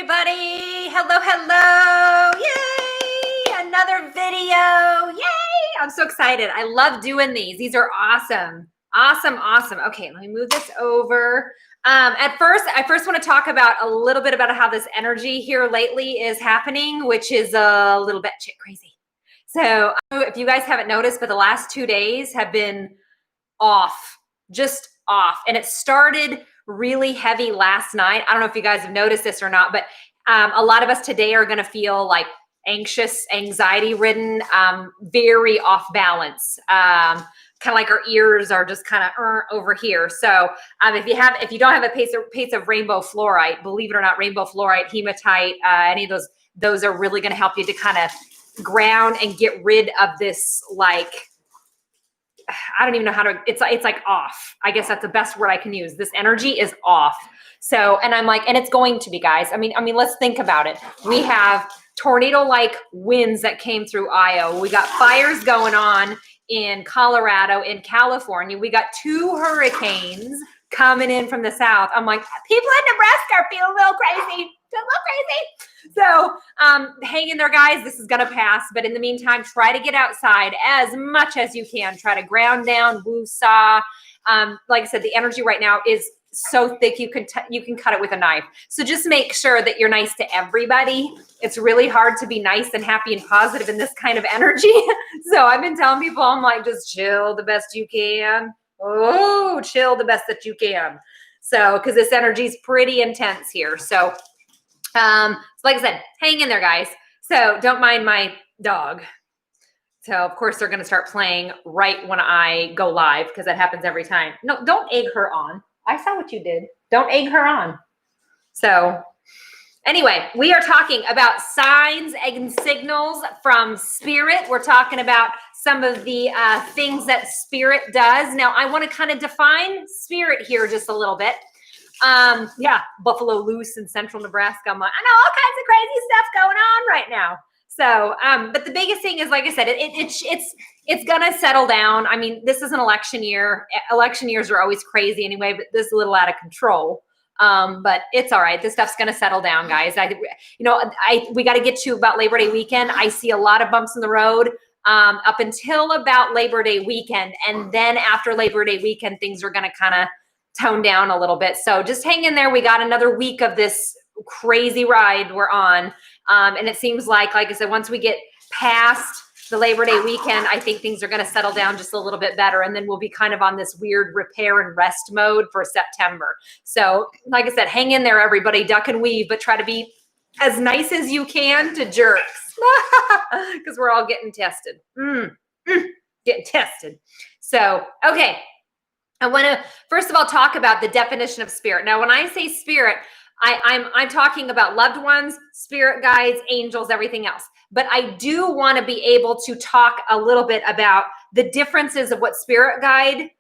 everybody. Hello, hello. Yay. Another video. Yay. I'm so excited. I love doing these. These are awesome. Awesome. Okay, let me move this over. I first want to talk about a little bit about how this energy here lately is happening, which is a little bit crazy. So if you guys haven't noticed, but the last 2 days have been off, just off. And it started really heavy last night. I don't know if you guys have noticed this or not, but a lot of us today are going to feel like anxious, anxiety ridden, very off balance. Kind of like our ears are just kind of over here. So if you don't have a pace of rainbow fluorite, believe it or not, rainbow fluorite, hematite, any of those are really going to help you to kind of ground and get rid of this, like, I don't even know how to, it's like off. I guess that's the best word I can use. This energy is off. So, and I'm like, and it's going to be, guys. I mean, let's think about it. We have tornado-like winds that came through Iowa. We got fires going on in Colorado, in California. We got 2 hurricanes coming in from the south. I'm like, people in Nebraska are feeling a little crazy. So hang in there, guys. This is going to pass. But in the meantime, try to get outside as much as you can. Try to ground down, woo-saw. Like I said, the energy right now is so thick you can cut it with a knife. So just make sure that you're nice to everybody. It's really hard to be nice and happy and positive in this kind of energy. So I've been telling people, I'm like, just chill the best you can. Oh, chill the best that you can. So, because this energy is pretty intense here. So, like I said, hang in there, guys. So don't mind my dog. So of course they're going to start playing right when I go live, because that happens every time. No, don't egg her on. I saw what you did. Don't egg her on. So anyway, we are talking about signs and signals from spirit. We're talking about some of the things that spirit does. Now I want to kind of define spirit here just a little bit. Buffalo loose in central Nebraska. I'm like, I know all kinds of crazy stuff going on right now. So, but the biggest thing is, like I said, it's gonna settle down. I mean, this is an election year. Election years are always crazy anyway, but this is a little out of control. But it's all right. This stuff's gonna settle down, guys. We got to get to about Labor Day weekend. I see a lot of bumps in the road up until about Labor Day weekend, and then after Labor Day weekend, things are gonna kind of tone down a little bit. So just hang in there. We got another week of this crazy ride we're on. And it seems like I said, once we get past the Labor Day weekend, I think things are going to settle down just a little bit better. And then we'll be kind of on this weird repair and rest mode for September. So like I said, hang in there, everybody, duck and weave, but try to be as nice as you can to jerks, because we're all getting tested. Getting tested. So, okay. I want to first of all talk about the definition of spirit. Now, when I say spirit, I'm talking about loved ones, spirit guides, angels, everything else. But I do want to be able to talk a little bit about the differences of what spirit guide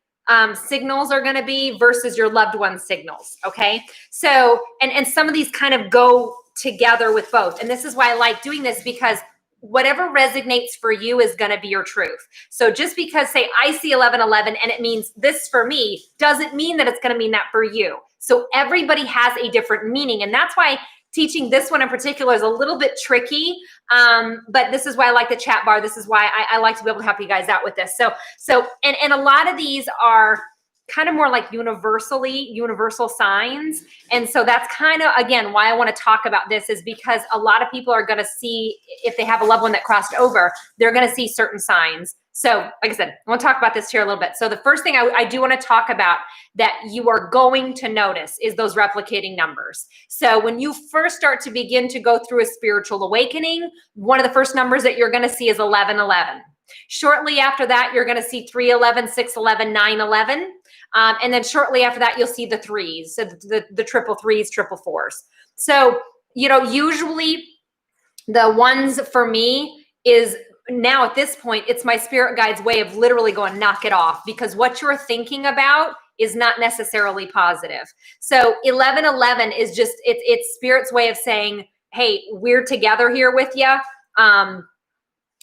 signals are going to be versus your loved one signals. Okay. So, and some of these kind of go together with both. And this is why I like doing this, because whatever resonates for you is going to be your truth. So just because, say, I see 1111 and it means this for me, doesn't mean that it's going to mean that for you. So everybody has a different meaning. And that's why teaching this one in particular is a little bit tricky. But this is why I like the chat bar. This is why I like to be able to help you guys out with this. So a lot of these are kind of more like universal signs. And so that's kind of, again, why I want to talk about this, is because a lot of people are going to see, if they have a loved one that crossed over, they're going to see certain signs. So like I said, I want to talk about this here a little bit. So the first thing I do want to talk about that you are going to notice is those replicating numbers. So when you first start to begin to go through a spiritual awakening, one of the first numbers that you're going to see is 1111. Shortly after that, you're going to see 311, 611, 911. And then shortly after that, you'll see the threes, so the triple threes, triple fours. So, usually the ones for me is now at this point, it's my spirit guide's way of literally going, knock it off, because what you're thinking about is not necessarily positive. So 1111 is just, it's spirit's way of saying, hey, we're together here with you.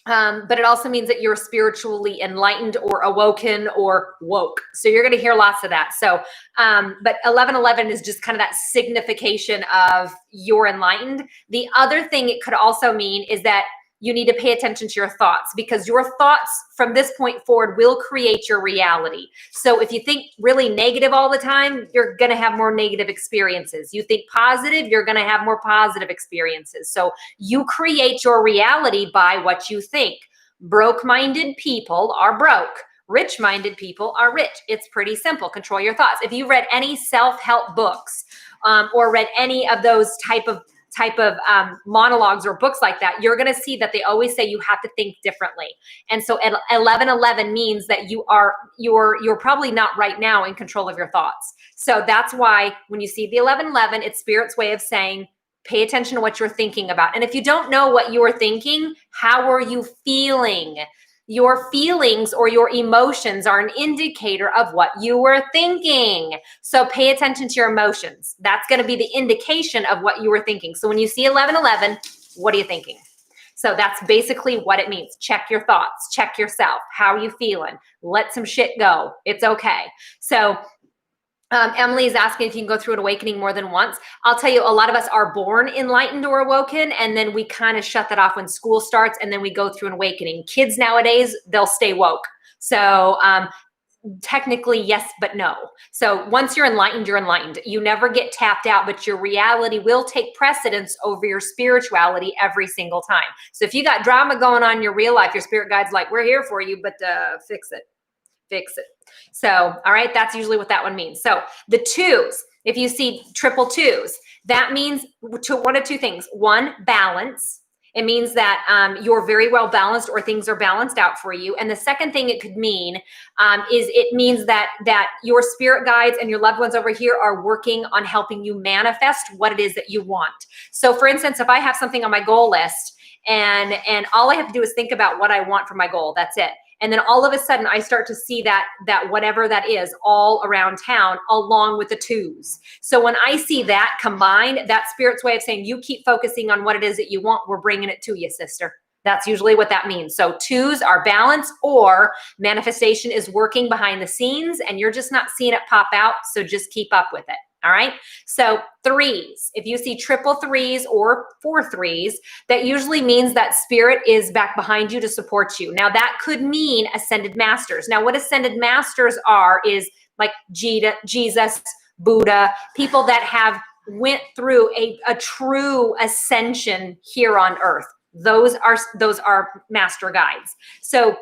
But it also means that you're spiritually enlightened or awoken or woke. So you're going to hear lots of that. So, but 1111 is just kind of that signification of you're enlightened. The other thing it could also mean is that you need to pay attention to your thoughts, because your thoughts from this point forward will create your reality. So if you think really negative all the time, you're going to have more negative experiences. You think positive, you're going to have more positive experiences. So you create your reality by what you think. Broke-minded people are broke. Rich-minded people are rich. It's pretty simple. Control your thoughts. If you read any self-help books or read any of those type of monologues or books like that, you're going to see that they always say you have to think differently. And so 1111 means that you're probably not right now in control of your thoughts. So that's why when you see the 1111, it's Spirit's way of saying, pay attention to what you're thinking about. And if you don't know what you're thinking, how are you feeling? Your feelings or your emotions are an indicator of what you were thinking. So pay attention to your emotions. That's going to be the indication of what you were thinking. So when you see 1111, what are you thinking? So that's basically what it means. Check your thoughts, check yourself. How are you feeling? Let some shit go. It's okay. So Emily is asking if you can go through an awakening more than once. I'll tell you, a lot of us are born enlightened or awoken, and then we kind of shut that off when school starts, and then we go through an awakening. Kids nowadays, they'll stay woke. So technically, yes, but no. So once you're enlightened, you're enlightened. You never get tapped out, but your reality will take precedence over your spirituality every single time. So if you got drama going on in your real life, your spirit guide's like, we're here for you, but fix it. Fix it. So, all right, that's usually what that one means. So the twos, if you see triple twos, that means one of two things. One, balance. It means that you're very well balanced, or things are balanced out for you. And the second thing it could mean is it means that your spirit guides and your loved ones over here are working on helping you manifest what it is that you want. So for instance, if I have something on my goal list and all I have to do is think about what I want for my goal, that's it. And then all of a sudden I start to see that whatever that is all around town, along with the twos. So when I see that combined, that Spirit's way of saying, you keep focusing on what it is that you want, we're bringing it to you, sister. That's usually what that means. So twos are balance, or manifestation is working behind the scenes and you're just not seeing it pop out. So just keep up with it. All right. So threes, if you see triple threes or 4 threes, that usually means that Spirit is back behind you to support you. Now that could mean ascended masters. Now what ascended masters are is like Jesus, Buddha, people that have went through a true ascension here on earth. Those are master guides. So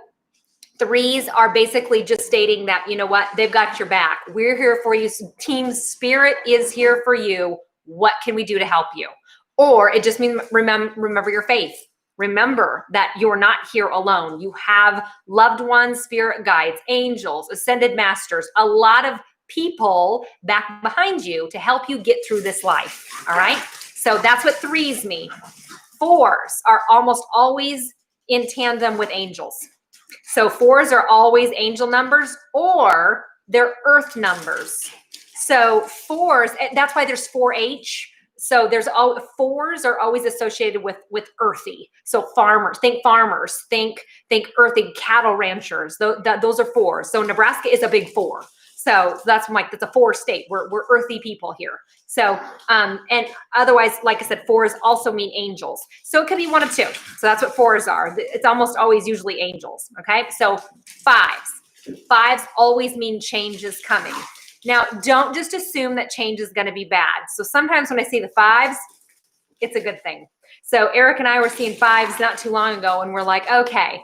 threes are basically just stating that, you know what, they've got your back. We're here for you. Team Spirit is here for you. What can we do to help you? Or it just means remember your faith. Remember that you're not here alone. You have loved ones, spirit guides, angels, ascended masters, a lot of people back behind you to help you get through this life. All right. So that's what threes mean. Fours are almost always in tandem with angels. So fours are always angel numbers, or they're earth numbers. So fours, that's why there's 4-H. So there's all fours are always associated with earthy. So farmers, think earthy, cattle ranchers. Those are fours. So Nebraska is a big 4. So that's a 4 state. We're earthy people here. So, and otherwise, like I said, 4s also mean angels. So it could be one of two. So that's what 4s are. It's almost always usually angels. Okay. So 5s always mean change is coming. Now, don't just assume that change is going to be bad. So sometimes when I see the 5s, it's a good thing. So Eric and I were seeing 5s not too long ago, and we're like, okay,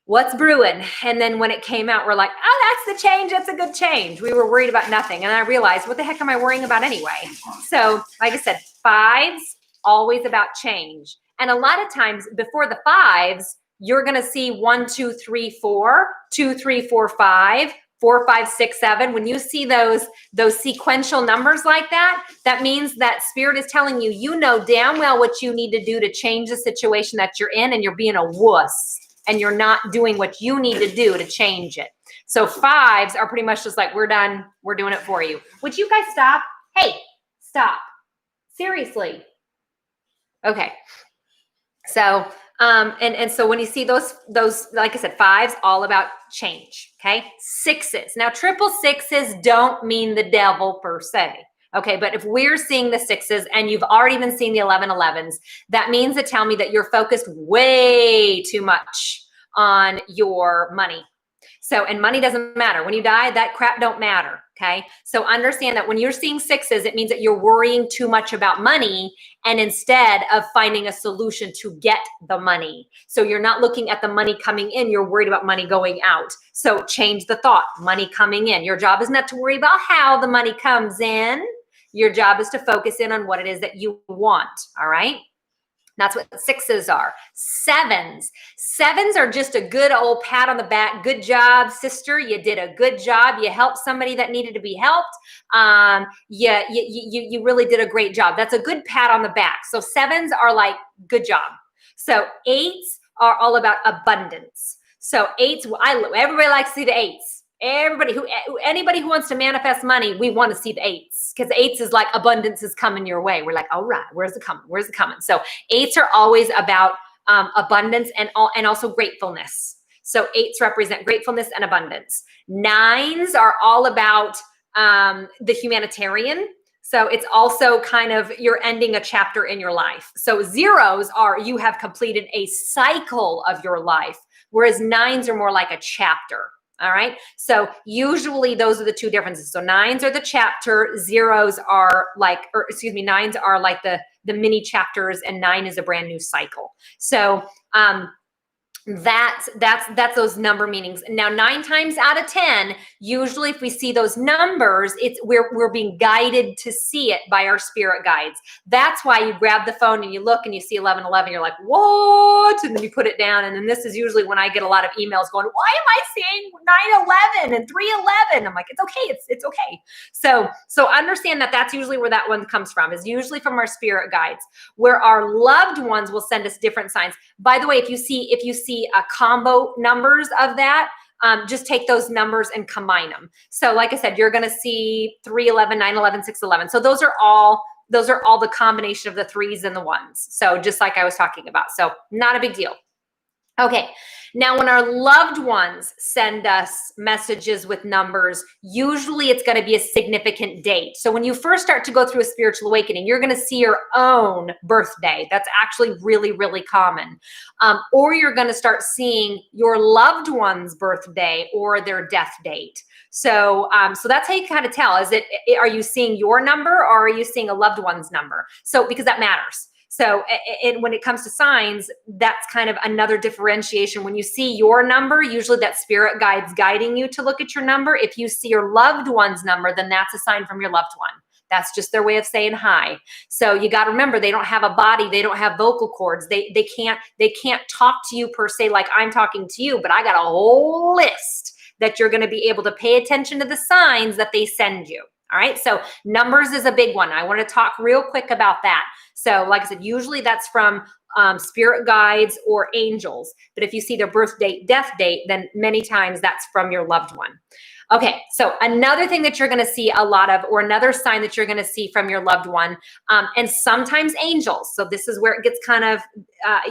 what's brewing? And then when it came out, we're like, oh, that's the change. That's a good change. We were worried about nothing. And I realized, what the heck am I worrying about anyway? So like I said, 5s, always about change. And a lot of times before the 5s, you're going to see 1, 2, 3, 4, 2, 3, 4, 5, 4, 5, 6, 7. When you see those sequential numbers like that, that means that Spirit is telling you, you know damn well what you need to do to change the situation that you're in, and you're being a wuss. And you're not doing what you need to do to change it. So 5s are pretty much just like, we're done. We're doing it for you. Would you guys stop? Hey, stop. Seriously. Okay. So And so when you see those, like I said, fives, all about change. Okay. Sixes. Now, triple sixes don't mean the devil per se. Okay. But if we're seeing the sixes and you've already been seeing the 11-11s, that means to tell me that you're focused way too much on your money. So, and money doesn't matter. When you die, that crap don't matter. Okay. So understand that when you're seeing sixes, it means that you're worrying too much about money and instead of finding a solution to get the money. So you're not looking at the money coming in, you're worried about money going out. So change the thought, money coming in. Your job is not to worry about how the money comes in. Your job is to focus in on what it is that you want. All right. That's what sixes are. Sevens are just a good old pat on the back. Good job, sister. You did a good job. You helped somebody that needed to be helped. You really did a great job. That's a good pat on the back. So sevens are like, good job. So eights are all about abundance. So eights, everybody likes to see the eights. Anybody who wants to manifest money, we want to see the eights, because eights is like abundance is coming your way. We're like, all right, where's it coming? Where's it coming? So eights are always about abundance and also gratefulness. So eights represent gratefulness and abundance. Nines are all about the humanitarian. So it's also kind of you're ending a chapter in your life. So zeros are you have completed a cycle of your life, whereas nines are more like a chapter. All right. So usually those are the two differences. So nines are the chapter, nines are like the mini chapters, and 9 is a brand new cycle. So, that's those number meanings. Now, 9 times out of 10, usually if we see those numbers, we're being guided to see it by our spirit guides. That's why you grab the phone and you look and you see 1111. You're like, what? And then you put it down. And then this is usually when I get a lot of emails going, why am I seeing 911 and 311? I'm like, it's okay. It's okay. So understand that that's usually where that one comes from, is usually from our spirit guides, where our loved ones will send us different signs. By the way, if you see a combo numbers of that, just take those numbers and combine them. So like I said, you're going to see 311, 911, 611. So those are all the combination of the 3s and the 1s. So just like I was talking about. So not a big deal. Okay. Now, when our loved ones send us messages with numbers, usually it's going to be a significant date. So when you first start to go through a spiritual awakening, you're going to see your own birthday. That's actually really, really common. Or you're going to start seeing your loved one's birthday or their death date. So that's how you kind of tell. Are you seeing your number, or are you seeing a loved one's number? So because that matters. So when it comes to signs, that's kind of another differentiation. When you see your number, usually that spirit guide's guiding you to look at your number. If you see your loved one's number, then that's a sign from your loved one. That's just their way of saying hi. So you got to remember, they don't have a body. They don't have vocal cords. They can't talk to you per se like I'm talking to you, but I got a whole list that you're going to be able to pay attention to the signs that they send you. All right. So numbers is a big one. I want to talk real quick about that. So like I said, usually that's from spirit guides or angels. But if you see their birth date, death date, then many times that's from your loved one. Okay. So another thing that you're going to see a lot of, or another sign that you're going to see from your loved one, and sometimes angels. So this is where it gets kind of,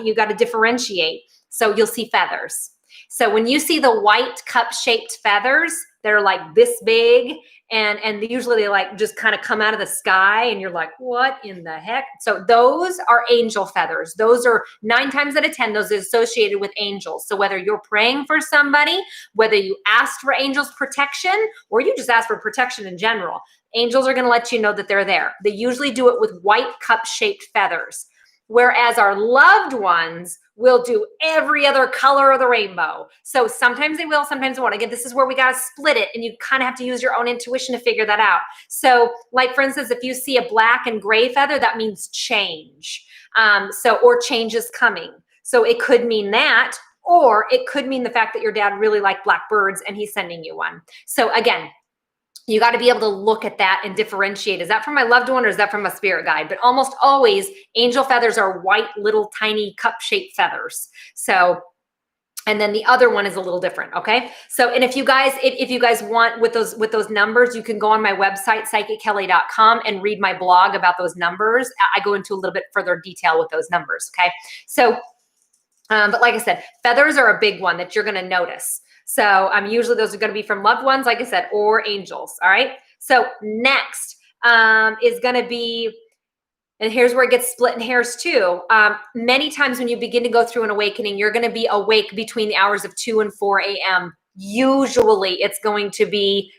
you got to differentiate. So you'll see feathers. So when you see the white cup-shaped feathers, they're like this big, and usually they like just kind of come out of the sky, and you're like, what in the heck? So those are angel feathers. Those are 9 times out of 10, those are associated with angels. So whether you're praying for somebody, whether you asked for angels protection, or you just ask for protection in general, angels are going to let you know that they're there. They usually do it with white cup-shaped feathers. Whereas our loved ones will do every other color of the rainbow. So sometimes they will, sometimes they won't. Again, this is where we got to split it, and you kind of have to use your own intuition to figure that out. So like, for instance, if you see a black and gray feather, that means change. Or change is coming. So it could mean that, or it could mean the fact that your dad really liked black birds and he's sending you one. So again, you got to be able to look at that and differentiate. Is that from my loved one, or is that from a spirit guide? But almost always angel feathers are white, little tiny cup-shaped feathers. So, and then the other one is a little different. Okay. So, and if you guys want with those numbers, you can go on my website, psychickelly.com, and read my blog about those numbers. I go into a little bit further detail with those numbers. Okay. So But like I said, feathers are a big one that you're going to notice. So usually those are going to be from loved ones, like I said, or angels. All right. So next is going to be, and here's where it gets split in hairs too. Many times when you begin to go through an awakening, you're going to be awake between the hours of 2 and 4 a.m. Usually it's going to be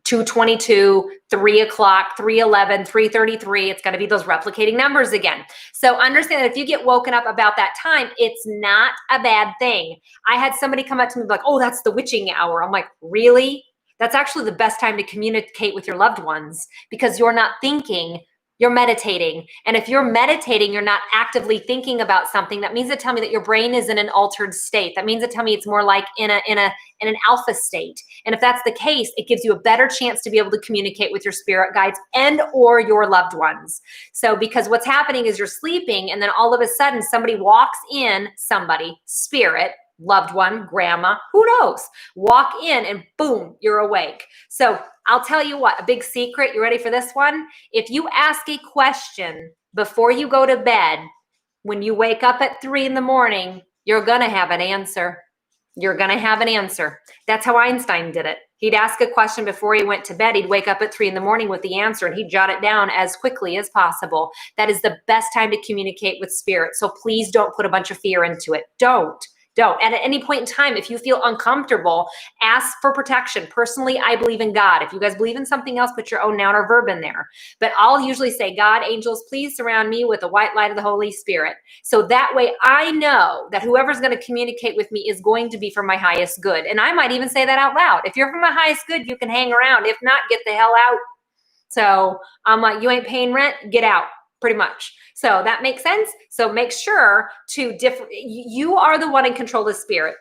2:22, 3 o'clock, 3:11, 3:33. It's going to be those replicating numbers again. So understand that if you get woken up about that time, it's not a bad thing. I had somebody come up to me like, oh, that's the witching hour. I'm like, really? That's actually the best time to communicate with your loved ones because you're not thinking, you're meditating. And if you're meditating, you're not actively thinking about something. That means to tell me that your brain is in an altered state. That means to tell me it's more like in an alpha state. And if that's the case, it gives you a better chance to be able to communicate with your spirit guides and or your loved ones. So because what's happening is you're sleeping and then all of a sudden somebody walks in, spirit, loved one, grandma, who knows, walk in and boom, you're awake. So I'll tell you what, a big secret, you ready for this one? If you ask a question before you go to bed, when you wake up at 3 in the morning, you're going to have an answer. You're going to have an answer. That's how Einstein did it. He'd ask a question before he went to bed. He'd wake up at 3 in the morning with the answer and he'd jot it down as quickly as possible. That is the best time to communicate with spirit. So please don't put a bunch of fear into it. Don't. And at any point in time, if you feel uncomfortable, ask for protection. Personally, I believe in God. If you guys believe in something else, put your own noun or verb in there. But I'll usually say, God, angels, please surround me with the white light of the Holy Spirit. So that way I know that whoever's going to communicate with me is going to be for my highest good. And I might even say that out loud. If you're for my highest good, you can hang around. If not, get the hell out. So I'm like, you ain't paying rent, get out. Pretty much. So that makes sense. So make sure to you are the one in control of spirit.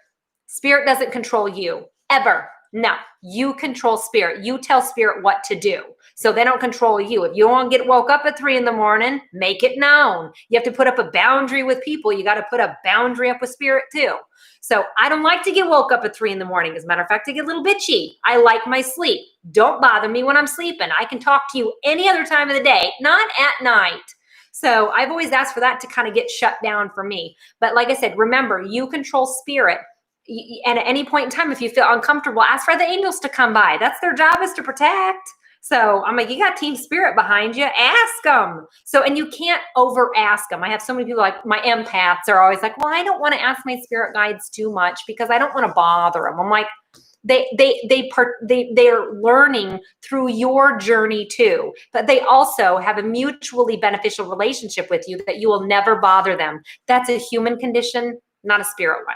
Spirit doesn't control you ever. No, you control spirit. You tell spirit what to do. So they don't control you. If you want to get woke up at 3 in the morning, make it known. You have to put up a boundary with people. You got to put a boundary up with spirit too. So I don't like to get woke up at 3 in the morning. As a matter of fact, I get a little bitchy. I like my sleep. Don't bother me when I'm sleeping. I can talk to you any other time of the day, not at night. So I've always asked for that to kind of get shut down for me. But like I said, remember, you control spirit. And at any point in time, if you feel uncomfortable, ask for the angels to come by. That's their job, is to protect. So I'm like, you got team spirit behind you. Ask them. So, and you can't over ask them. I have so many people like my empaths are always like, well, I don't want to ask my spirit guides too much because I don't want to bother them. I'm like, they're learning through your journey too, but they also have a mutually beneficial relationship with you that you will never bother them. That's a human condition, not a spirit one.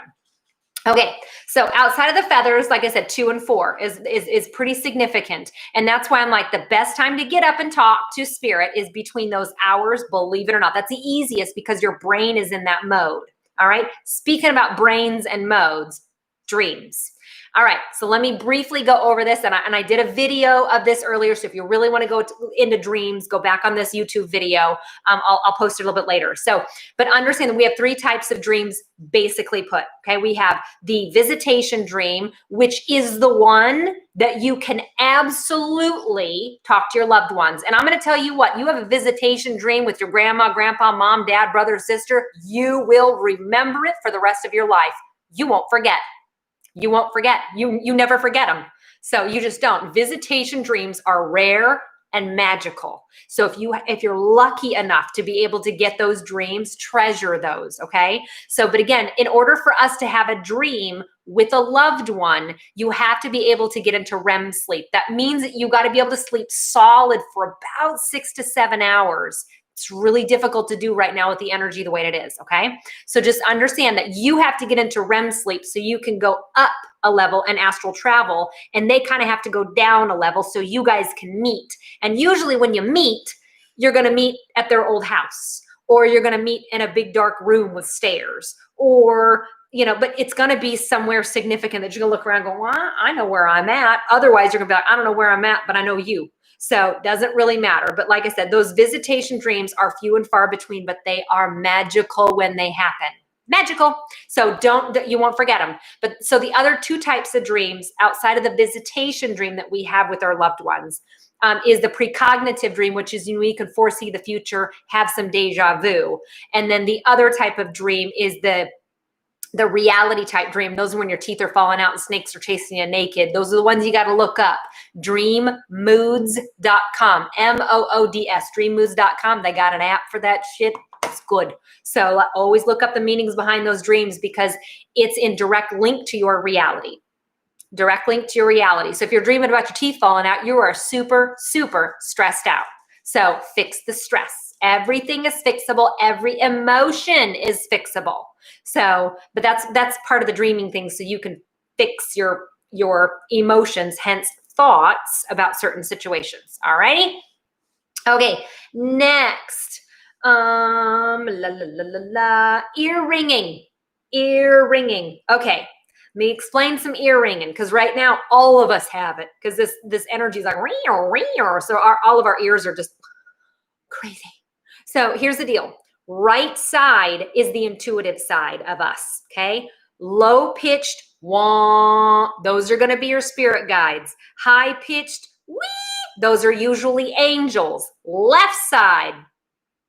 Okay, so outside of the feathers, like I said, 2 and 4 is pretty significant. And that's why I'm like, the best time to get up and talk to spirit is between those hours, believe it or not. That's the easiest because your brain is in that mode. All right, speaking about brains and modes, dreams. All right, so let me briefly go over this. And I did a video of this earlier. So if you really want to go into dreams, go back on this YouTube video. I'll post it a little bit later. So, but understand that we have 3 types of dreams basically put. Okay, we have the visitation dream, which is the one that you can absolutely talk to your loved ones. And I'm going to tell you what, you have a visitation dream with your grandma, grandpa, mom, dad, brother, sister. You will remember it for the rest of your life. You won't forget. You won't forget. You never forget them. So you just don't. Visitation dreams are rare and magical. So if you're lucky enough to be able to get those dreams, treasure those, okay? So, but again, in order for us to have a dream with a loved one, you have to be able to get into REM sleep. That means that you got to be able to sleep solid for about 6 to 7 hours. It's really difficult to do right now with the energy the way it is, okay? So just understand that you have to get into REM sleep so you can go up a level and astral travel, and they kind of have to go down a level so you guys can meet. And usually when you meet, you're going to meet at their old house, or you're going to meet in a big dark room with stairs, or but it's going to be somewhere significant that you're going to look around and go, well, I know where I'm at. Otherwise, you're going to be like, I don't know where I'm at, but I know you. So it doesn't really matter. But like I said, those visitation dreams are few and far between, but they are magical when they happen. Magical. So you won't forget them. But so the other 2 types of dreams outside of the visitation dream that we have with our loved ones is the precognitive dream, which is we can foresee the future, have some deja vu. And then the other type of dream is the the reality type dream, those are when your teeth are falling out and snakes are chasing you naked. Those are the ones you got to look up. Dreammoods.com, MOODS, dreammoods.com. They got an app for that shit. It's good. So always look up the meanings behind those dreams because it's in direct link to your reality. Direct link to your reality. So if you're dreaming about your teeth falling out, you are super, super stressed out. So fix the stress. Everything is fixable. Every emotion is fixable. So, but that's part of the dreaming thing. So you can fix your emotions, hence thoughts about certain situations. All righty. Okay. Next, ear ringing. Ear ringing. Okay. Let me explain some ear ringing because right now all of us have it because this energy is like so all of our ears are just crazy. So here's the deal. Right side is the intuitive side of us, okay? Low pitched wah, those are going to be your spirit guides. High pitched wee, those are usually angels. Left side,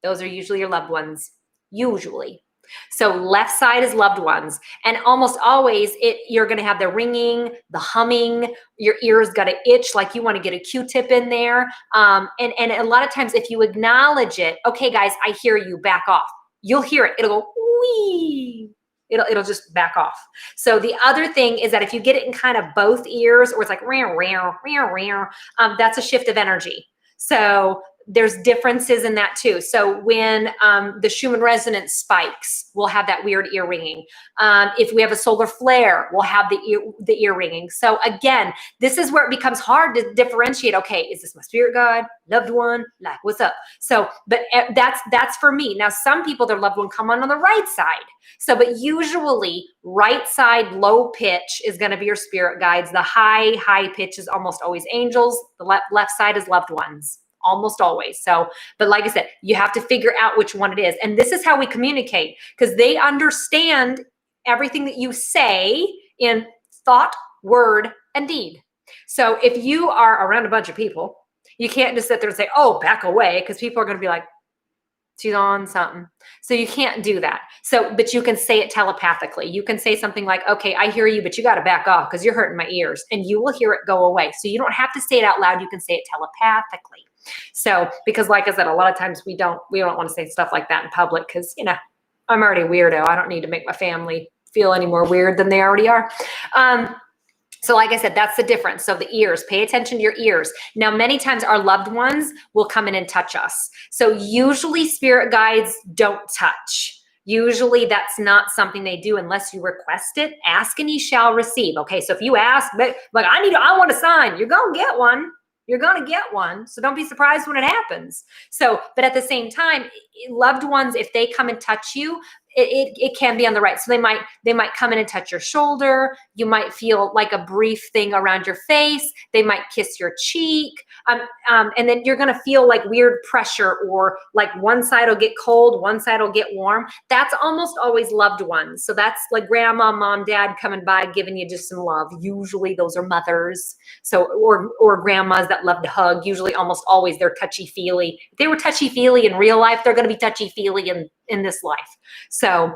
those are usually your loved ones, usually. So left side is loved ones. And almost always you're going to have the ringing, the humming, your ears got to itch like you want to get a Q-tip in there. And a lot of times if you acknowledge it, okay, guys, I hear you, back off. You'll hear it. It'll go, wee. It'll just back off. So the other thing is that if you get it in kind of both ears or it's like, that's a shift of energy. So there's differences in that too. So when the Schumann resonance spikes, we'll have that weird ear ringing. If we have a solar flare, we'll have the ear ringing. So again, this is where it becomes hard to differentiate. Okay, is this my spirit guide, loved one? Like, what's up? So, but that's for me. Now, some people, their loved one come on the right side. So, but usually right side, low pitch is going to be your spirit guides. The high pitch is almost always angels. The left side is loved ones. Almost always. So, but like I said, you have to figure out which one it is. And this is how we communicate because they understand everything that you say in thought, word, and deed. So if you are around a bunch of people, you can't just sit there and say, oh, back away, because people are going to be like, she's on something. So you can't do that. So, but you can say it telepathically. You can say something like, okay, I hear you, but you got to back off because you're hurting my ears, and you will hear it go away. So you don't have to say it out loud. You can say it telepathically. So, because like I said, a lot of times we don't want to say stuff like that in public because, you know, I'm already a weirdo. I don't need to make my family feel any more weird than they already are. So like I said, that's the difference. So the ears, pay attention to your ears. Now, many times our loved ones will come in and touch us. So usually spirit guides don't touch. Usually that's not something they do unless you request it. Ask and ye shall receive. Okay, so if you ask, but like I want a sign, you're going to get one. You're going to get one. So don't be surprised when it happens. So, but at the same time, loved ones, if they come and touch you, it can be on the right. So they might come in and touch your shoulder. You might feel like a brief thing around your face. They might kiss your cheek. And then you're going to feel like weird pressure or like one side will get cold, one side will get warm. That's almost always loved ones. So that's like grandma, mom, dad coming by, giving you just some love. Usually those are mothers. So, or grandmas that love to hug. Usually almost always they're touchy-feely. If they were touchy-feely in real life, they're going to be touchy-feely in this life. So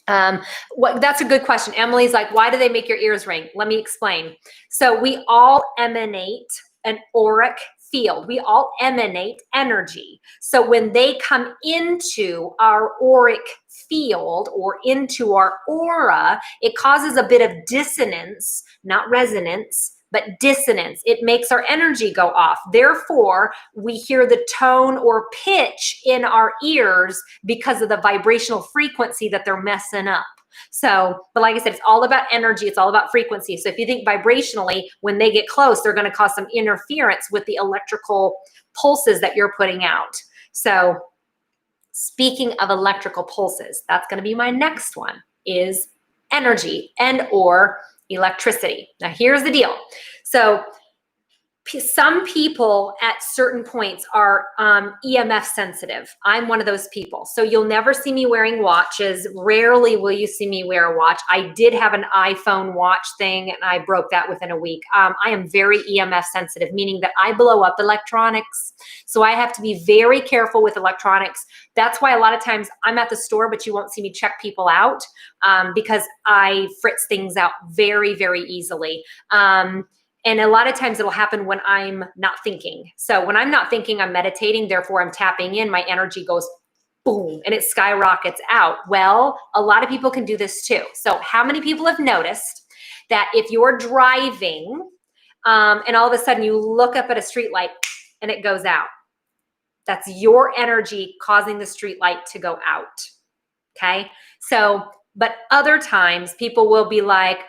that's a good question. Emily's like, why do they make your ears ring? Let me explain. So we all emanate an auric field. We all emanate energy. So when they come into our auric field or into our aura, it causes a bit of dissonance, not resonance, but dissonance. It makes our energy go off. Therefore, we hear the tone or pitch in our ears because of the vibrational frequency that they're messing up. So, but like I said, it's all about energy. It's all about frequency. So if you think vibrationally, when they get close, they're going to cause some interference with the electrical pulses that you're putting out. So speaking of electrical pulses, that's going to be my next one, is energy and or electricity. Now, here's the deal. So some people at certain points are EMF sensitive. I'm one of those people. So you'll never see me wearing watches. Rarely will you see me wear a watch. I did have an iPhone watch thing and I broke that within a week. I am very EMF sensitive, meaning that I blow up electronics. So I have to be very careful with electronics. That's why a lot of times I'm at the store, but you won't see me check people out because I fritz things out very, very easily. And a lot of times it'll happen when I'm not thinking. So when I'm not thinking, I'm meditating, therefore I'm tapping in, my energy goes boom, and it skyrockets out. Well, a lot of people can do this too. So how many people have noticed that if you're driving and all of a sudden you look up at a street light and it goes out? That's your energy causing the street light to go out, okay? So, but other times people will be like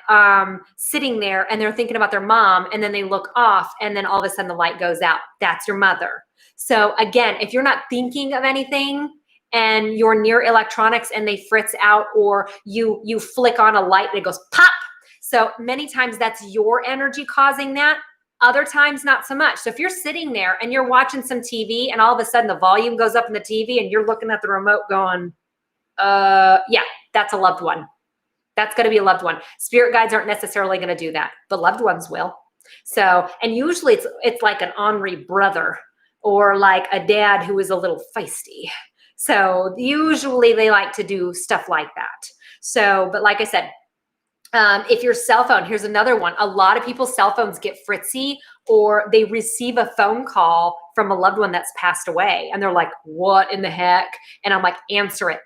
sitting there and they're thinking about their mom and then they look off and then all of a sudden the light goes out. That's your mother. So again, if you're not thinking of anything and you're near electronics and they fritz out, or you flick on a light and it goes pop. So many times that's your energy causing that. Other times, not so much. So if you're sitting there and you're watching some TV and all of a sudden the volume goes up in the TV and you're looking at the remote going, yeah, that's a loved one. That's going to be a loved one. Spirit guides aren't necessarily going to do that, but loved ones will. So, and usually it's like an ornery brother or like a dad who is a little feisty. So usually they like to do stuff like that. So, but like I said, if your cell phone, here's another one. A lot of people's cell phones get fritzy, or they receive a phone call from a loved one that's passed away. And they're like, what in the heck? And I'm like, answer it.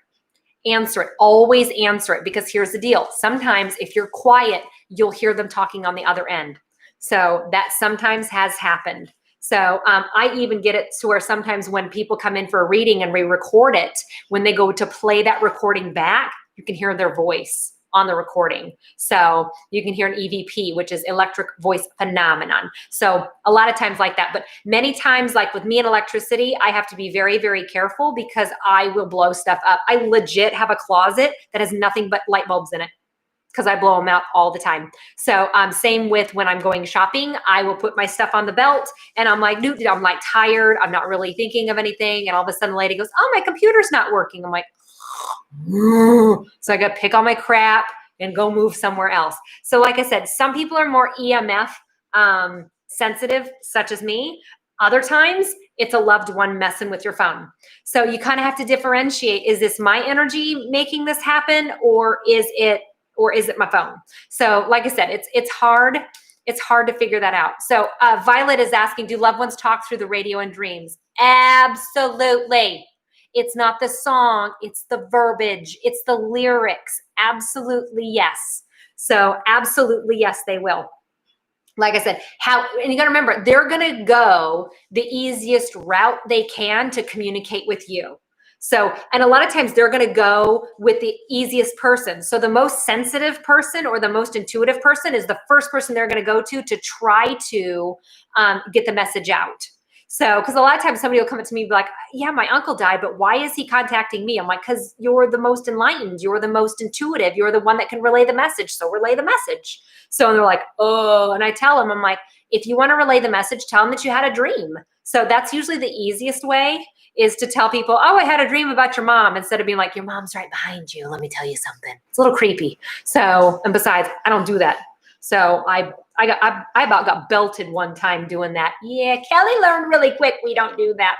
Answer it. Always answer it, because here's the deal. Sometimes if you're quiet, you'll hear them talking on the other end. So that sometimes has happened. So I even get it to where sometimes when people come in for a reading and we record it, when they go to play that recording back, you can hear their voice on the recording. So you can hear an EVP, which is electric voice phenomenon. So a lot of times like that, but many times, like with me and electricity, I have to be very, very careful because I will blow stuff up. I legit have a closet that has nothing but light bulbs in it because I blow them out all the time. So same with when I'm going shopping, I will put my stuff on the belt and I'm like, dude, I'm like tired. I'm not really thinking of anything. And all of a sudden the lady goes, oh, my computer's not working. I'm like, so I got to pick all my crap and go move somewhere else. So like I said, some people are more EMF sensitive, such as me. Other times it's a loved one messing with your phone. So you kind of have to differentiate. Is this my energy making this happen, or is it my phone? So like I said, it's hard. It's hard to figure that out. So Violet is asking, do loved ones talk through the radio in dreams? Absolutely. It's not the song, it's the verbiage, it's the lyrics. Absolutely yes. So absolutely yes, they will. Like I said, and you got to remember, they're going to go the easiest route they can to communicate with you. So, and a lot of times they're going to go with the easiest person. So the most sensitive person or the most intuitive person is the first person they're going to go to try to get the message out. So, because a lot of times somebody will come up to me and be like, yeah, my uncle died, but why is he contacting me? I'm like, because you're the most enlightened. You're the most intuitive. You're the one that can relay the message. So relay the message. So they're like, oh, and I tell them, I'm like, if you want to relay the message, tell them that you had a dream. So that's usually the easiest way, is to tell people, oh, I had a dream about your mom, instead of being like, your mom's right behind you. Let me tell you something. It's a little creepy. So, and besides, I don't do that. So I about got belted one time doing that. Yeah, Kelly learned really quick. We don't do that.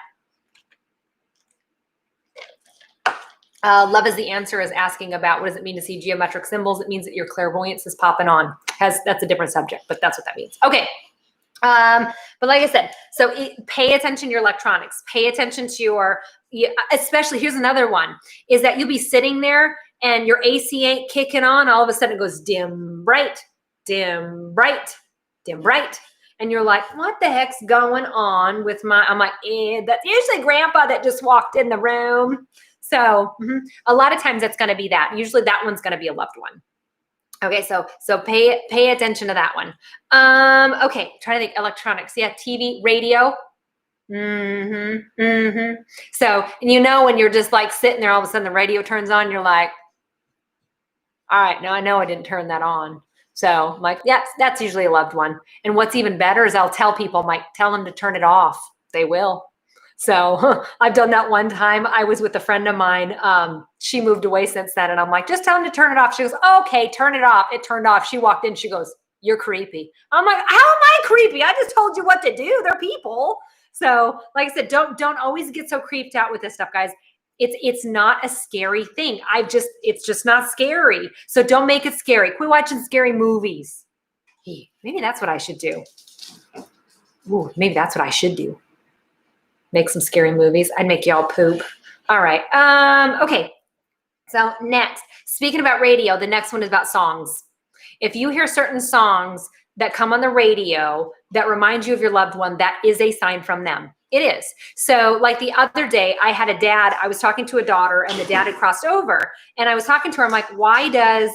Love is the answer is asking about what does it mean to see geometric symbols? It means that your clairvoyance is popping on. That's a different subject, but that's what that means. Okay. But like I said, so pay attention to your electronics. Pay attention to especially, here's another one, is that you'll be sitting there and your AC ain't kicking on. All of a sudden it goes dim, bright, dim, bright, dim, bright. And you're like, what the heck's going on with I'm like, that's usually grandpa that just walked in the room. So a lot of times it's going to be that. Usually that one's going to be a loved one. Okay, so pay attention to that one. Okay, trying to think. Electronics, yeah, TV, radio. So, and when you're just like sitting there, all of a sudden the radio turns on. You're like, all right, now I know I didn't turn that on. So I'm like, yeah, that's usually a loved one. And what's even better is I'll tell people, I'm like, tell them to turn it off. They will. So I've done that one time. I was with a friend of mine. She moved away since then. And I'm like, just tell them to turn it off. She goes, okay, turn it off. It turned off. She walked in. She goes, you're creepy. I'm like, how am I creepy? I just told you what to do. They're people. So like I said, don't always get so creeped out with this stuff, guys. It's not a scary thing. It's just not scary. So don't make it scary. Quit watching scary movies. Maybe that's what I should do. Ooh, maybe that's what I should do. Make some scary movies. I'd make y'all poop. All right. Okay. So next, speaking about radio, the next one is about songs. If you hear certain songs that come on the radio that remind you of your loved one, that is a sign from them. It is. So like the other day, I had a dad, I was talking to a daughter and the dad had crossed over and I was talking to her. I'm like, why does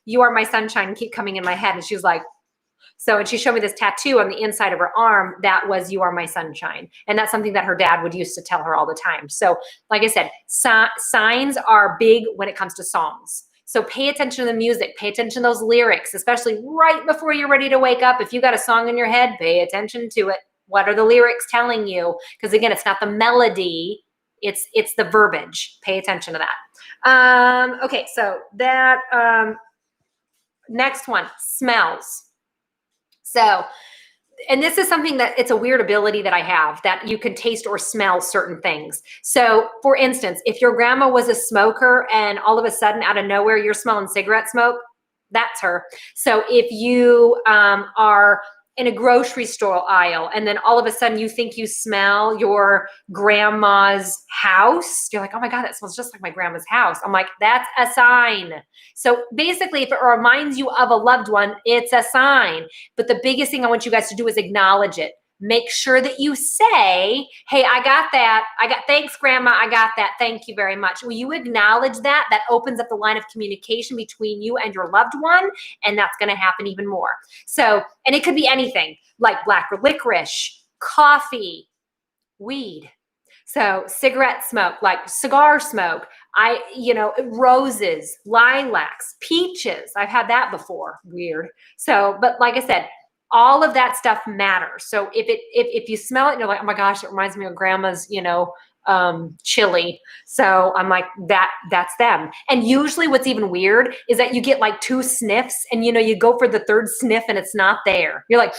You Are My Sunshine keep coming in my head? And she was like, and she showed me this tattoo on the inside of her arm that was You Are My Sunshine. And that's something that her dad would used to tell her all the time. So like I said, signs are big when it comes to songs. So pay attention to the music, pay attention to those lyrics, especially right before you're ready to wake up. If you got a song in your head, pay attention to it. What are the lyrics telling you? Because again, it's not the melody, it's the verbiage. Pay attention to that. Okay, so that next one, smells. So, and this is something that it's a weird ability that I have, that you can taste or smell certain things. So for instance, if your grandma was a smoker and all of a sudden out of nowhere, you're smelling cigarette smoke, that's her. So if you are in a grocery store aisle and then all of a sudden you think you smell your grandma's house, you're like, oh my God, that smells just like my grandma's house. I'm like, that's a sign. So basically, if it reminds you of a loved one, it's a sign. But the biggest thing I want you guys to do is acknowledge it. Make sure that you say, hey, I got that. Thanks, Grandma. I got that. Thank you very much. Will you acknowledge that? That opens up the line of communication between you and your loved one. And that's going to happen even more. So, and it could be anything like black licorice, coffee, weed. So cigarette smoke, like cigar smoke, roses, lilacs, peaches. I've had that before. Weird. So, but like I said, all of that stuff matters. So if you smell it and you're like, oh my gosh, it reminds me of grandma's, chili. So I'm like, that's them. And usually what's even weird is that you get like 2 sniffs and, you go for the 3rd sniff and it's not there. You're like,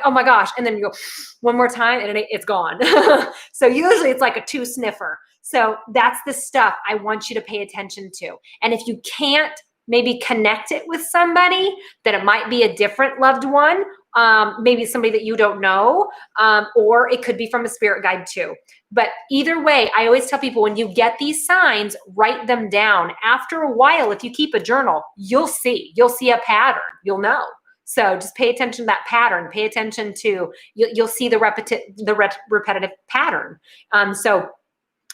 oh my gosh. And then you go one more time and it's gone. So usually it's like a 2 sniffer. So that's the stuff I want you to pay attention to. And if you can't maybe connect it with somebody, that it might be a different loved one, maybe somebody that you don't know, or it could be from a spirit guide too. But either way, I always tell people when you get these signs, write them down. After a while, if you keep a journal, you'll see a pattern, you'll know. So just pay attention to that pattern. Pay attention to, you'll see the repetitive pattern. So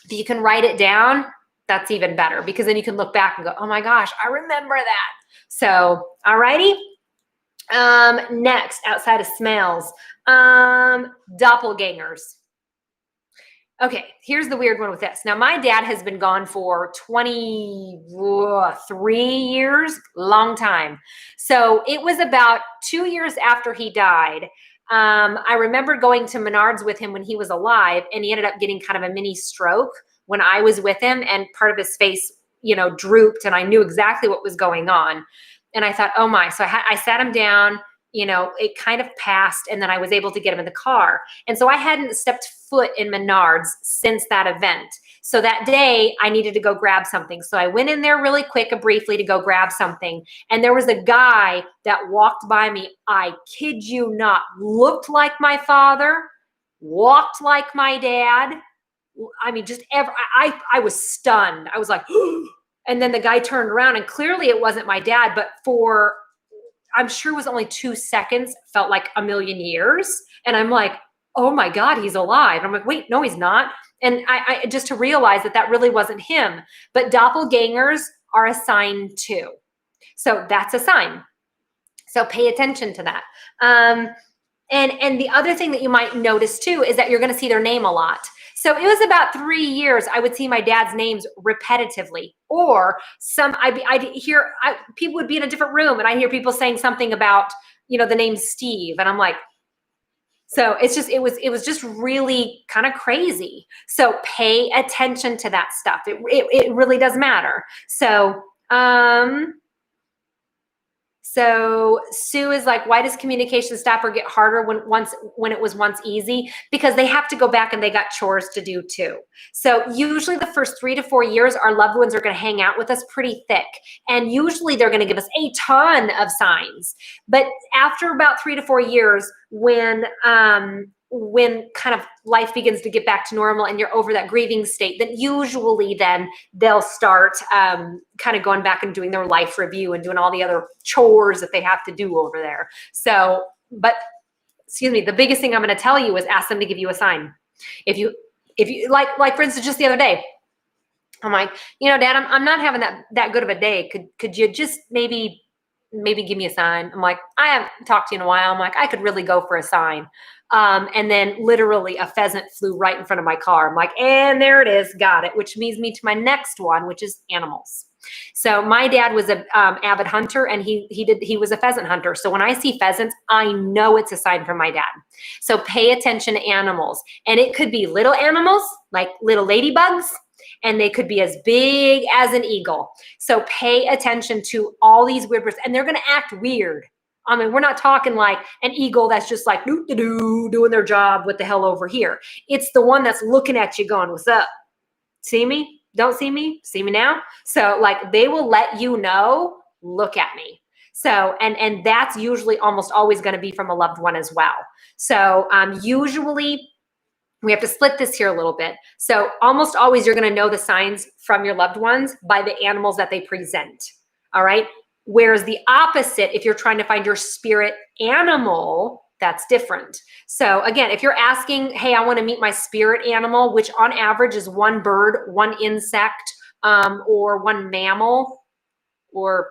if you can write it down, that's even better, because then you can look back and go, oh my gosh, I remember that. So, alrighty. Next, outside of smells, doppelgangers. Okay, here's the weird one with this. Now, my dad has been gone for 23 years, long time. So it was about 2 years after he died. I remember going to Menards with him when he was alive, and he ended up getting kind of a mini stroke when I was with him, and part of his face, drooped, and I knew exactly what was going on. And I thought, oh my. So I sat him down, it kind of passed, and then I was able to get him in the car. And so I hadn't stepped foot in Menards since that event. So that day I needed to go grab something. So I went in there really quick and briefly to go grab something. And there was a guy that walked by me. I kid you not, looked like my father, walked like my dad. I mean, I was stunned. I was like, and then the guy turned around and clearly it wasn't my dad, but I'm sure it was only 2 seconds, felt like a million years. And I'm like, oh my God, he's alive. And I'm like, wait, no, he's not. And I just to realize that really wasn't him. But doppelgangers are a sign too. So that's a sign. So pay attention to that. And the other thing that you might notice too is that you're going to see their name a lot. So it was about 3 years I would see my dad's names repetitively, or I'd hear people would be in a different room and I'd hear people saying something about, the name Steve. And I'm like, so it was just really kind of crazy. So pay attention to that stuff. It really does matter. So Sue is like, why does communication stop or get harder when it was once easy? Because they have to go back and they got chores to do too. So usually the first 3 to 4 years, our loved ones are going to hang out with us pretty thick. And usually they're going to give us a ton of signs. But after about 3 to 4 years, when kind of life begins to get back to normal and you're over that grieving state, then usually then they'll start kind of going back and doing their life review and doing all the other chores that they have to do over there. So, but excuse me, the biggest thing I'm going to tell you is ask them to give you a sign. If you like for instance, just the other day, I'm like, Dad, I'm not having that good of a day. Could you just maybe give me a sign? I'm like, I haven't talked to you in a while. I'm like, I could really go for a sign. And then literally a pheasant flew right in front of my car. I'm like, and there it is. Got it. Which leads me to my next one, which is animals. So my dad was an avid hunter, and he was a pheasant hunter. So when I see pheasants, I know it's a sign from my dad. So pay attention to animals, and it could be little animals like little ladybugs, and they could be as big as an eagle. So pay attention to all these weird birds, and they're going to act weird. I mean, we're not talking like an eagle that's just like doing their job. What the hell over here? It's the one that's looking at you going, what's up? See me? Don't see me? See me now? So like they will let you know, look at me. So, and that's usually almost always going to be from a loved one as well. So usually we have to split this here a little bit. So almost always you're going to know the signs from your loved ones by the animals that they present. All right. Whereas the opposite, if you're trying to find your spirit animal, that's different. So again, if you're asking, hey, I want to meet my spirit animal, which on average is one bird, one insect, or one mammal, or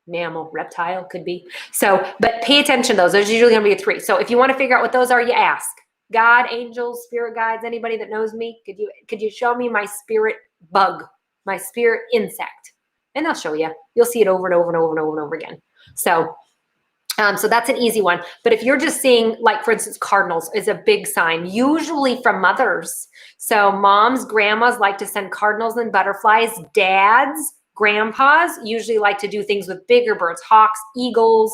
reptile could be. So, but pay attention to those. There's usually going to be 3. So if you want to figure out what those are, you ask. God, angels, spirit guides, anybody that knows me, could you show me my spirit bug, my spirit insect? And they'll show you. You'll see it over and over and over and over and over again. So that's an easy one. But if you're just seeing, like, for instance, cardinals is a big sign, usually from mothers. So moms, grandmas like to send cardinals and butterflies. Dads, grandpas usually like to do things with bigger birds, hawks, eagles,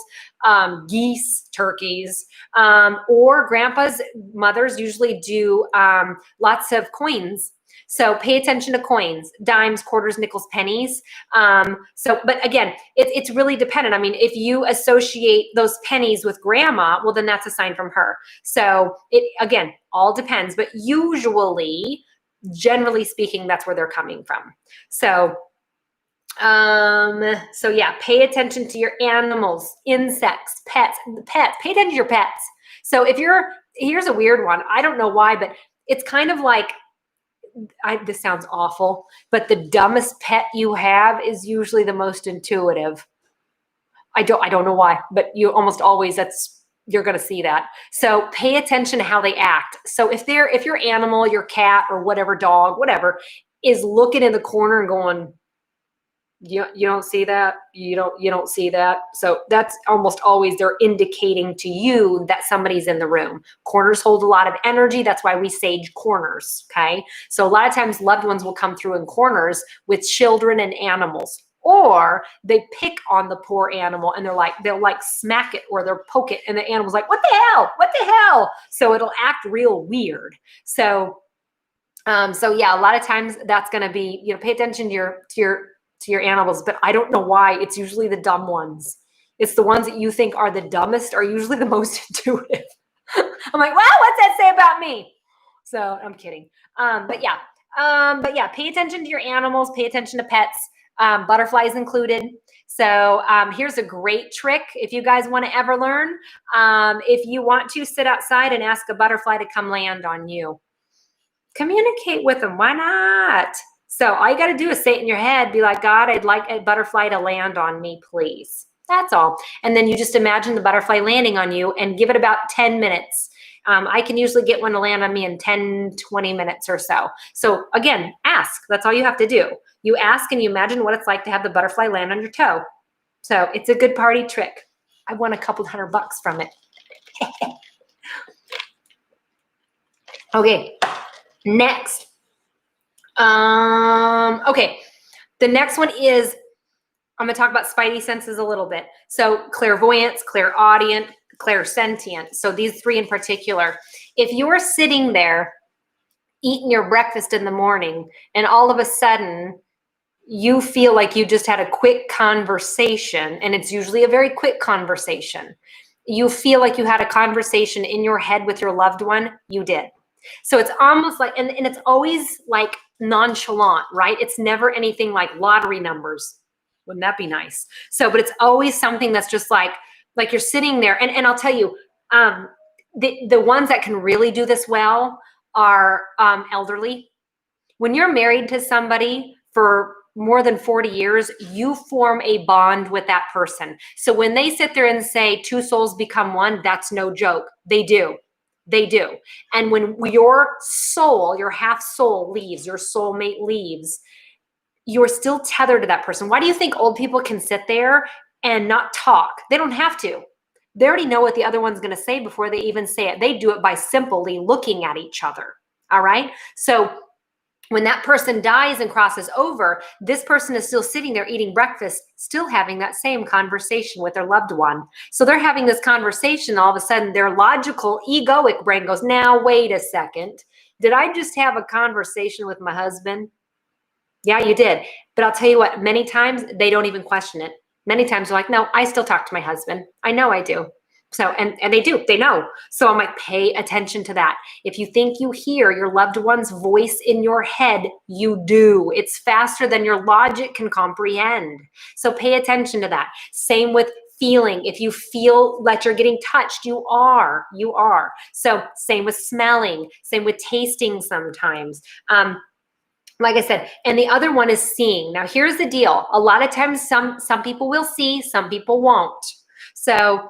geese, turkeys, or grandpas, mothers usually do lots of coins. So pay attention to coins, dimes, quarters, nickels, pennies. But again, it's really dependent. I mean, if you associate those pennies with grandma, well, then that's a sign from her. So it, again, all depends, but usually, generally speaking, that's where they're coming from. So yeah, pay attention to your animals, insects, pets, pay attention to your pets. So here's a weird one. I don't know why, but it's kind of like, this sounds awful, but the dumbest pet you have is usually the most intuitive. I don't know why, but you almost always, you're going to see that. So pay attention to how they act. So if your animal, your cat or whatever, dog, whatever, is looking in the corner and going, you don't see that, you don't see that. So that's almost always they're indicating to you that somebody's in the room. Corners hold a lot of energy. That's why we sage corners. Okay. So a lot of times loved ones will come through in corners with children and animals, or they pick on the poor animal and they'll smack it or they'll poke it. And the animal's like, what the hell? What the hell? So it'll act real weird. So yeah, a lot of times that's going to be, pay attention to your animals, but I don't know why. It's usually the dumb ones. It's the ones that you think are the dumbest are usually the most intuitive. I'm like, wow, what's that say about me? So I'm kidding. But yeah, pay attention to your animals, pay attention to pets, butterflies included. So here's a great trick if you guys want to ever learn. If you want to sit outside and ask a butterfly to come land on you, communicate with them. Why not? So all you got to do is say it in your head, be like, God, I'd like a butterfly to land on me, please. That's all. And then you just imagine the butterfly landing on you and give it about 10 minutes. I can usually get one to land on me in 10, 20 minutes or so. So again, ask. That's all you have to do. You ask and you imagine what it's like to have the butterfly land on your toe. So it's a good party trick. I won a couple $100 from it. Okay, next. Okay, the next one is, I'm going to talk about spidey senses a little bit. So clairvoyance, clairaudient, clairsentient. So these three in particular. If you're sitting there eating your breakfast in the morning and all of a sudden you feel like you just had a quick conversation, and it's usually a very quick conversation. You feel like you had a conversation in your head with your loved one, you did. So it's almost like, and it's always like nonchalant, right? It's never anything like lottery numbers. Wouldn't that be nice? So, but it's always something that's just like you're sitting there. And I'll tell you, the ones that can really do this well are elderly. When you're married to somebody for more than 40 years, you form a bond with that person. So when they sit there and say two souls become one, that's no joke. They do. They do. And when your soul, your half soul leaves, your soulmate leaves, you're still tethered to that person. Why do you think old people can sit there and not talk? They don't have to. They already know what the other one's going to say before they even say it. They do it by simply looking at each other. All right. So when that person dies and crosses over, this person is still sitting there eating breakfast, still having that same conversation with their loved one. So they're having this conversation. All of a sudden, their logical, egoic brain goes, now, wait a second. Did I just have a conversation with my husband? Yeah, you did. But I'll tell you what, many times they don't even question it. Many times they're like, no, I still talk to my husband. I know I do. So, and they do, they know. So I'm like, pay attention to that. If you think you hear your loved one's voice in your head, you do. It's faster than your logic can comprehend. So pay attention to that. Same with feeling. If you feel that you're getting touched, you are. So same with smelling, same with tasting sometimes. Like I said, and the other one is seeing. Now, here's the deal. A lot of times, some people will see, some people won't. So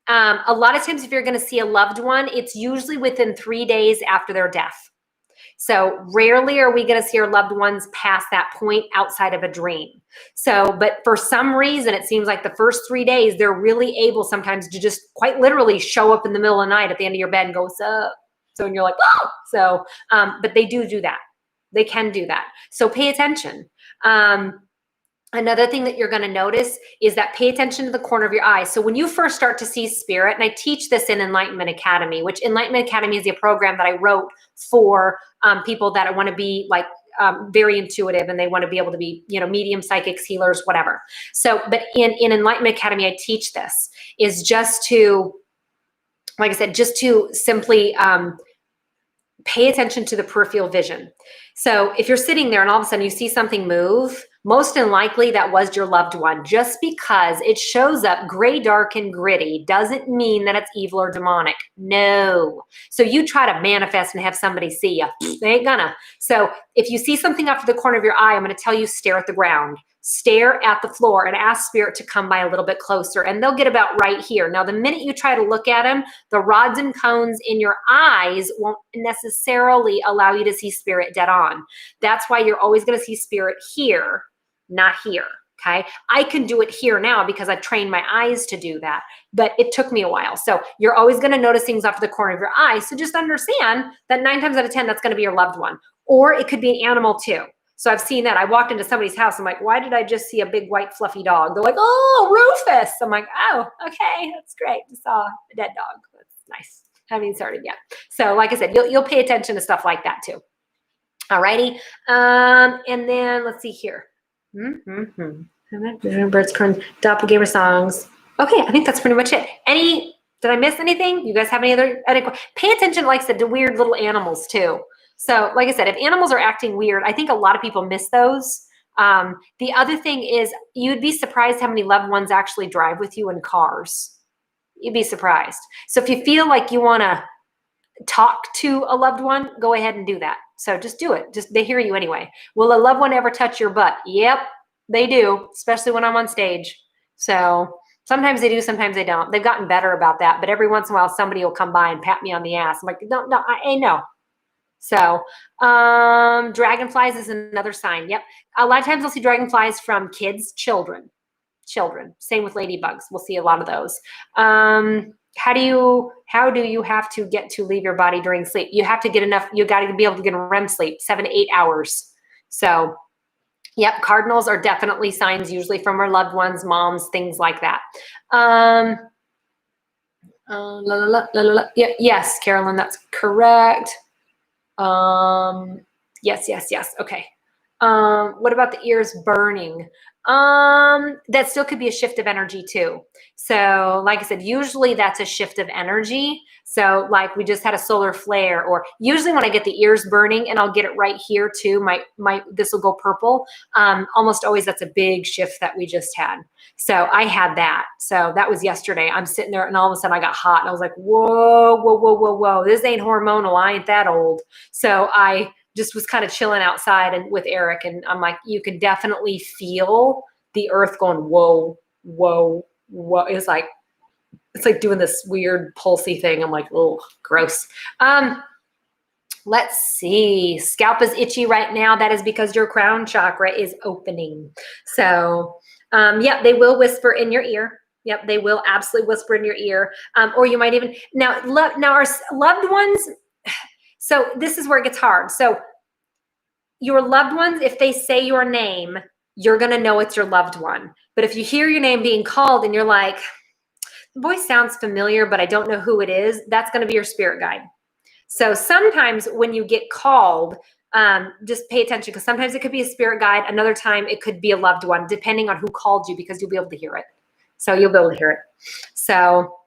a lot of times if you're going to see a loved one, it's usually within 3 days after their death. So rarely are we going to see our loved ones past that point outside of a dream. So, but for some reason, it seems like the first 3 days, they're really able sometimes to just quite literally show up in the middle of the night at the end of your bed and go, what's up? So, and you're like, oh, so, but they do that. They can do that. So pay attention. Another thing that you're going to notice is that pay attention to the corner of your eye. So when you first start to see spirit, and I teach this in Enlightenment Academy, which Enlightenment Academy is a program that I wrote for people that want to be like very intuitive and they want to be able to be, medium, psychics, healers, whatever. So, but in Enlightenment Academy, I teach this is just to, like I said, just to simply pay attention to the peripheral vision. So if you're sitting there and all of a sudden you see something move, most likely that was your loved one. Just because it shows up gray, dark, and gritty doesn't mean that it's evil or demonic. No. So you try to manifest and have somebody see you. They ain't gonna. So if you see something up to the corner of your eye, I'm going to tell you, stare at the ground. Stare at the floor and ask spirit to come by a little bit closer, and they'll get about right here. Now, the minute you try to look at them, the rods and cones in your eyes won't necessarily allow you to see spirit dead on. That's why you're always going to see spirit here, not here. Okay. I can do it here now because I've trained my eyes to do that, but it took me a while. So you're always going to notice things off the corner of your eye. So just understand that 9 times out of 10, that's going to be your loved one, or it could be an animal too. So I've seen that. I walked into somebody's house. I'm like, why did I just see a big white fluffy dog? They're like, oh, Rufus. I'm like, oh, okay, that's great. Just saw a dead dog. That's nice. Haven't even started yet. So like I said, you'll pay attention to stuff like that too. All righty. And then let's see here. Birds, corn, doppelganger songs. Okay, I think that's pretty much it. Did I miss anything? You guys have any other pay attention, like I said, to weird little animals too. So like I said, if animals are acting weird, I think a lot of people miss those. The other thing is you'd be surprised how many loved ones actually drive with you in cars. You'd be surprised. So if you feel like you want to talk to a loved one, go ahead and do that. So just do it. They hear you anyway. Will a loved one ever touch your butt? Yep, they do, especially when I'm on stage. So Sometimes they do, sometimes they don't. They've gotten better about that, but every once in a while, somebody will come by and pat me on the ass. I'm like, no, no. So, dragonflies is another sign. Yep. A lot of times I'll see dragonflies from kids, children. Same with ladybugs. We'll see a lot of those. How do you have to get to leave your body during sleep? You have to get enough, you got to be able to get a REM sleep, 7 to 8 hours. So, yep, cardinals are definitely signs, usually from our loved ones, moms, things like that. Yes, Carolyn, that's correct. Yes. Okay. What about the ears burning? That still could be a shift of energy too. So like I said, usually that's a shift of energy. So like we just had a solar flare, or usually when I get the ears burning, and I'll get it right here too, this will go purple. Almost always that's a big shift that we just had. So I had that. So that was yesterday. I'm sitting there and all of a sudden I got hot and I was like, whoa. This ain't hormonal. I ain't that old. So I just was kind of chilling outside and with Eric, and I'm like, you can definitely feel the earth going, whoa. It's like doing this weird pulsy thing. I'm like, oh, gross. Let's see. Scalp is itchy right now. That is because your crown chakra is opening. So, yeah, they will whisper in your ear. Yep, they will absolutely whisper in your ear. Or you might even, now our loved ones, so this is where it gets hard. So your loved ones, if they say your name, you're going to know it's your loved one. But if you hear your name being called and you're like, the voice sounds familiar, but I don't know who it is, that's going to be your spirit guide. So sometimes when you get called, just pay attention, because sometimes it could be a spirit guide. Another time it could be a loved one, depending on who called you, because you'll be able to hear it. So you'll be able to hear it. So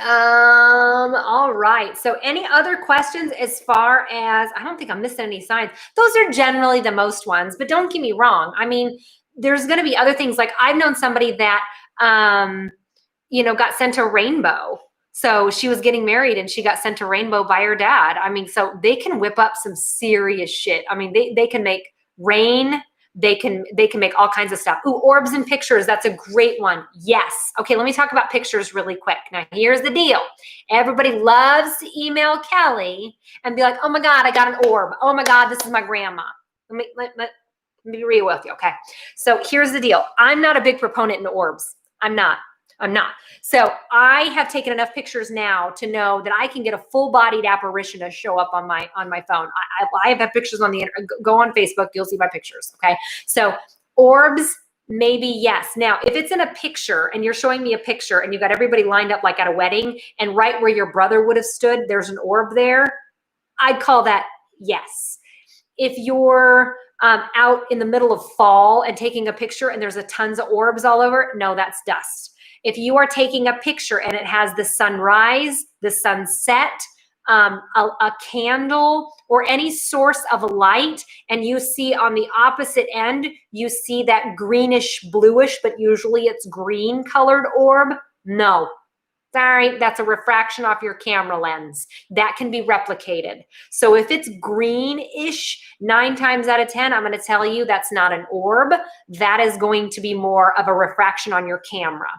all right. So any other questions as far as, I don't think I'm missing any signs. Those are generally the most ones, but don't get me wrong. I mean, there's going to be other things. Like I've known somebody that, got sent a rainbow. So she was getting married and she got sent a rainbow by her dad. I mean, so they can whip up some serious shit. I mean, they can make rain. They can make all kinds of stuff. Ooh, orbs and pictures. That's a great one. Yes. Okay, let me talk about pictures really quick. Now, here's the deal. Everybody loves to email Kelly and be like, oh my God, I got an orb. Oh my God, this is my grandma. Let me be real with you, okay? So here's the deal. I'm not a big proponent in orbs. I'm not. So I have taken enough pictures now to know that I can get a full-bodied apparition to show up on my phone. I have pictures on the internet. Go on Facebook, you'll see my pictures. Okay. So orbs, maybe yes. Now, if it's in a picture and you're showing me a picture and you got everybody lined up like at a wedding, and right where your brother would have stood, there's an orb there, I'd call that yes. If you're out in the middle of fall and taking a picture and there's tons of orbs all over, no, that's dust. If you are taking a picture and it has the sunrise, the sunset, a candle, or any source of light, and you see on the opposite end, you see that greenish bluish, but usually it's green colored orb, no. Sorry, that's a refraction off your camera lens. That can be replicated. So if it's greenish, 9 times out of 10, I'm going to tell you that's not an orb. That is going to be more of a refraction on your camera.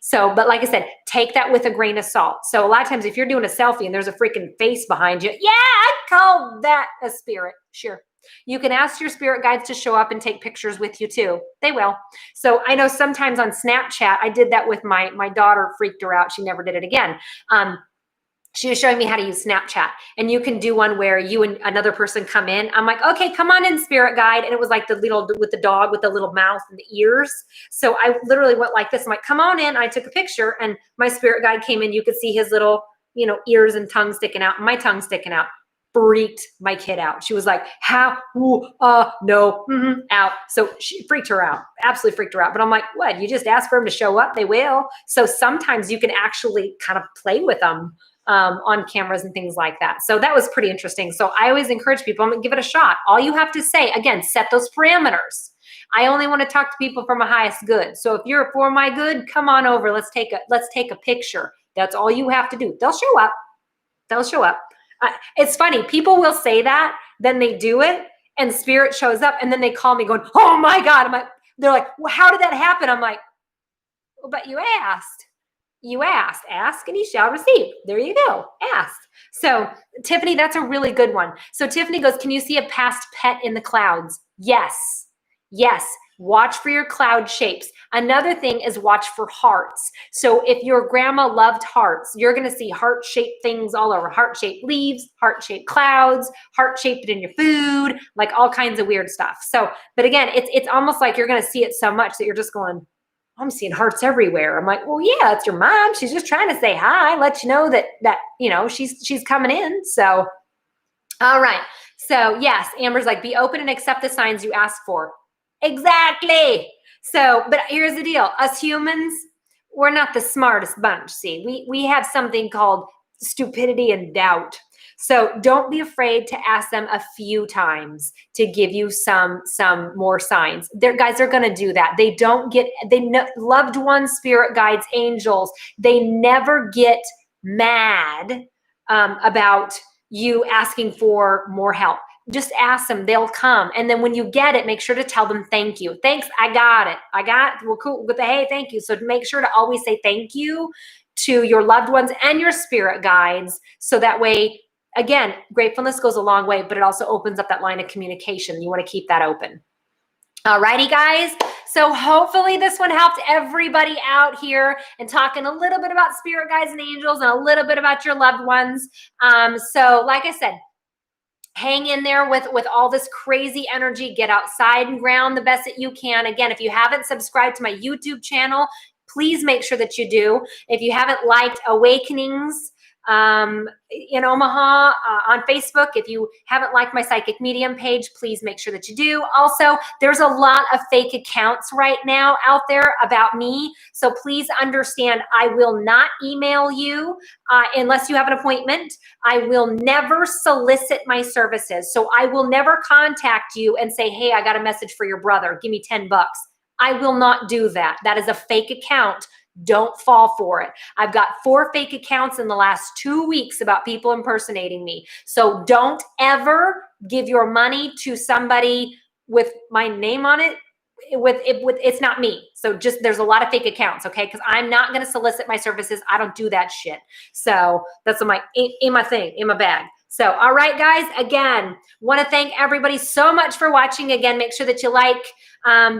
So, but like I said, take that with a grain of salt. So a lot of times if you're doing a selfie and there's a freaking face behind you, yeah, I'd call that a spirit. Sure. You can ask your spirit guides to show up and take pictures with you too. They will. So I know sometimes on Snapchat, I did that with my daughter, freaked her out. She never did it again. She was showing me how to use Snapchat, and you can do one where you and another person come in. I'm like, okay, come on in, spirit guide. And it was like the little, with the dog with the little mouth and the ears. So I literally went like this. I'm like, come on in. I took a picture and my spirit guide came in. You could see his little, ears and tongue sticking out, and my tongue sticking out. Freaked my kid out. She was like, how? Ooh, no, out. So she freaked her out, absolutely freaked her out. But I'm like, what? You just ask for them to show up, they will. So sometimes you can actually kind of play with them on cameras and things like that. So that was pretty interesting. So I always encourage people, I'm gonna give it a shot. All you have to say, again, set those parameters. I only want to talk to people for my highest good. So if you're for my good, come on over. Let's take a picture. That's all you have to do. They'll show up. They'll show up. It's funny. People will say that, then they do it, and spirit shows up, and then they call me going, oh my God. They're like, well, how did that happen? I'm like, but you asked. You asked. Ask and you shall receive. There you go. Asked. So Tiffany, that's a really good one. So Tiffany goes, can you see a past pet in the clouds? Yes. Yes. Watch for your cloud shapes. Another thing is watch for hearts. So if your grandma loved hearts, you're going to see heart-shaped things all over. Heart-shaped leaves, heart-shaped clouds, heart-shaped in your food, like all kinds of weird stuff. So, but again, it's almost like you're going to see it so much that you're just going, I'm seeing hearts everywhere. I'm like, well, yeah, it's your mom. She's just trying to say hi, let you know that you know she's coming in. So, all right. So yes, Amber's like, be open and accept the signs you ask for. Exactly. So, but here's the deal: us humans, we're not the smartest bunch. See, we have something called stupidity and doubt. So don't be afraid to ask them a few times to give you some more signs. Their guys are going to do that. They don't get, loved ones, spirit guides, angels, they never get mad about you asking for more help. Just ask them, they'll come. And then when you get it, make sure to tell them thank you. Thanks, I got it. Well, cool with the hey, thank you. So make sure to always say thank you to your loved ones and your spirit guides. So that way, again, gratefulness goes a long way, but it also opens up that line of communication. You want to keep that open. All righty, guys. So hopefully this one helped everybody out here and talking a little bit about spirit guides and angels and a little bit about your loved ones. So like I said, hang in there with all this crazy energy. Get outside and ground the best that you can. Again, if you haven't subscribed to my YouTube channel, please make sure that you do. If you haven't liked Awakenings in Omaha on Facebook, if you haven't liked my Psychic Medium page, please make sure that you do. Also, there's a lot of fake accounts right now out there about me. So please understand, I will not email you unless you have an appointment. I will never solicit my services. So I will never contact you and say, hey, I got a message for your brother. Give me 10 bucks. I will not do that. That is a fake account. Don't fall for it. I've got 4 fake accounts in the last 2 weeks about people impersonating me. So don't ever give your money to somebody with my name on it. It's not me. So just, there's a lot of fake accounts, okay? Because I'm not going to solicit my services. I don't do that shit. So that's in my thing, in my bag. So, all right, guys, again, want to thank everybody so much for watching. Again, make sure that you like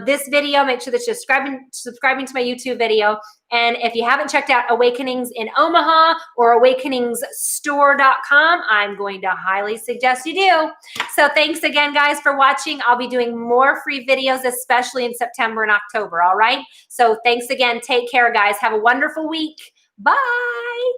this video. Make sure that you're subscribing to my YouTube video. And if you haven't checked out Awakenings in Omaha or awakeningsstore.com, I'm going to highly suggest you do. So thanks again, guys, for watching. I'll be doing more free videos, especially in September and October, all right? So thanks again. Take care, guys. Have a wonderful week. Bye.